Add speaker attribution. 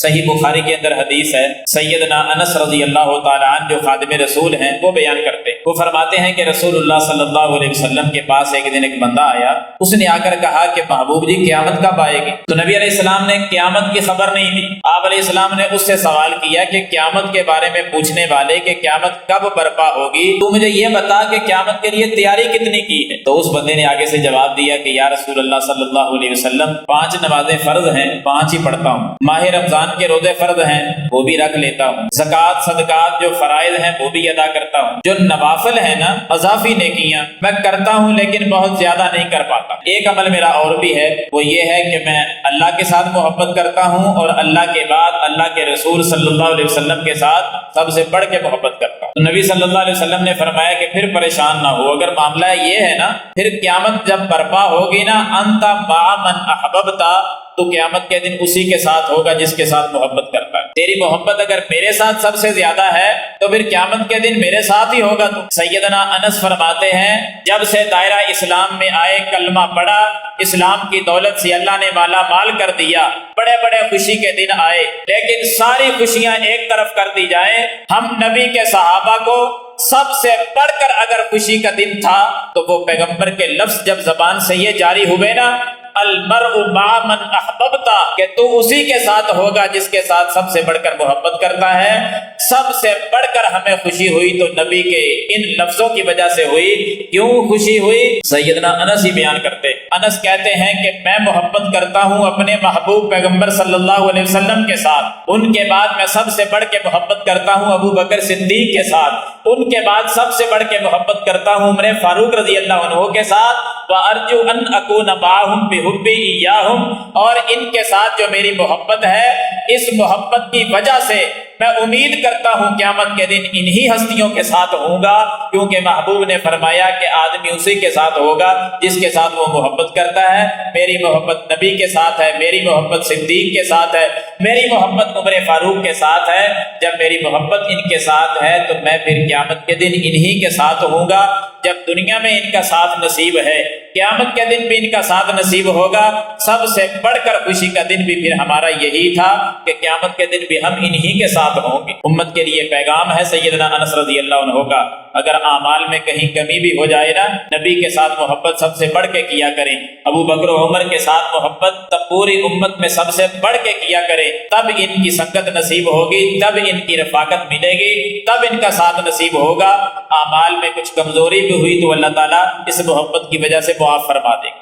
Speaker 1: صحیح بخاری کے اندر حدیث ہے، سیدنا انس رضی اللہ تعالیٰ عنہ جو خادم رسول ہیں وہ بیان کرتے ہیں، وہ فرماتے ہیں کہ رسول اللہ صلی اللہ علیہ وسلم کے پاس ایک دن ایک بندہ آیا، اس نے آ کر کہا کہ محبوب جی قیامت کب آئے گی؟ تو نبی علیہ السلام نے قیامت کی خبر نہیں دی۔ آپ علیہ السلام نے اس سے سوال کیا کہ قیامت کے بارے میں پوچھنے والے کہ قیامت کب برپا ہوگی، تو مجھے یہ بتا کہ قیامت کے لیے تیاری کتنی کی ہے؟ تو اس بندے نے آگے سے جواب دیا کہ یا رسول اللہ صلی اللہ علیہ وسلم 5 نمازیں فرض ہیں 5 ہی پڑھتا ہوں، ماہ رمضان کے روزے فرض ہیں وہ بھی رکھ لیتا ہوں، زکوٰۃ صدقات جو فرائض ہیں وہ بھی ادا کرتا ہوں، جو نوافل ہیں نا اضافی نیکیاں میں کرتا ہوں لیکن بہت زیادہ نہیں کر پاتا۔ ایک عمل میرا اور بھی ہے، وہ یہ ہے کہ میں اللہ کے ساتھ محبت کرتا ہوں اور اللہ کے بعد اللہ کے رسول صلی اللہ علیہ وسلم کے ساتھ سب سے بڑھ کے محبت کرتا ہوں۔ تو نبی صلی اللہ علیہ وسلم نے فرمایا کہ پھر پریشان نہ ہو، اگر معاملہ یہ ہے نا پھر قیامت جب برپا ہوگی نا انت مع من احببتا، تو قیامت کے دن اسی کے ساتھ ہوگا جس کے ساتھ محبت کرتا ہے۔ تیری محبت اگر میرے ساتھ سب سے زیادہ ہے تو پھر قیامت کے دن میرے ساتھ ہی ہوگا۔ تو سیدنا انس فرماتے ہیں جب سے دائرہ اسلام میں آئے، کلمہ پڑھا، اسلام کی دولت سے اللہ نے مالا مال کر دیا، بڑے بڑے خوشی کے دن آئے، لیکن ساری خوشیاں ایک طرف کر دی جائیں، ہم نبی کے صحابہ کو سب سے بڑھ کر اگر خوشی کا دن تھا تو وہ پیغمبر کے لفظ جب زبان سے یہ جاری ہوئے نا المرء مع من احببتا، کہ تو اسی کے ساتھ ہوگا جس کے ساتھ سب سے بڑھ کر محبت کرتا ہے، سب سے بڑھ کر ہمیں خوشی ہوئی تو نبی کے ان لفظوں کی وجہ سے ہوئی۔ کیوں خوشی ہوئی؟ سیدنا انس ہی بیان کرتے، انس کہتے ہیں کہ میں محبت کرتا ہوں اپنے محبوب پیغمبر صلی اللہ علیہ وسلم کے ساتھ، ان کے بعد میں سب سے بڑھ کے محبت کرتا ہوں ابو بکر صدیق کے ساتھ، ان کے بعد سب سے بڑھ کے محبت کرتا ہوں عمر فاروق رضی اللہ عنہ کے ساتھ، وَأَرْجُو أَنْ أَكُونَ مَعَهُمْ بِحُبِّي إِيَّاهُمْ، اور ان کے ساتھ جو میری محبت ہے اس محبت کی وجہ سے میں امید کرتا ہوں قیامت کے دن انہی ہستیوں کے ساتھ ہوں گا، کیونکہ محبوب نے فرمایا کہ آدمی اسی کے ساتھ ہوگا جس کے ساتھ وہ محبت کرتا ہے۔ میری محبت نبی کے ساتھ ہے، میری محبت صدیق کے ساتھ ہے، میری محبت عمر فاروق کے ساتھ ہے۔ جب میری محبت ان کے ساتھ ہے تو میں پھر قیامت کے دن انہی کے ساتھ ہوں گا۔ جب دنیا میں ان کا ساتھ نصیب ہے، قیامت کے دن بھی ان کا ساتھ نصیب ہوگا۔ سب سے بڑھ کر خوشی کا دن بھی پھر ہمارا یہی تھا کہ قیامت کے دن بھی ہم انہی کے ساتھ ہوں گے۔ امت کے لیے پیغام ہے سیدنا انس رضی اللہ عنہ کا، اگر اعمال میں کہیں کمی بھی ہو جائے نا، نبی کے ساتھ محبت سب سے بڑھ کے کیا کریں، ابو بکر و عمر کے ساتھ محبت تب پوری امت میں سب سے بڑھ کے کیا کریں، تب ان کی سنگت نصیب ہوگی، تب ان کی رفاقت ملے گی، تب ان کا ساتھ نصیب ہوگا۔ اعمال میں کچھ کمزوری بھی ہوئی تو اللہ تعالیٰ اس محبت کی وجہ سے معاف فرما دے گا۔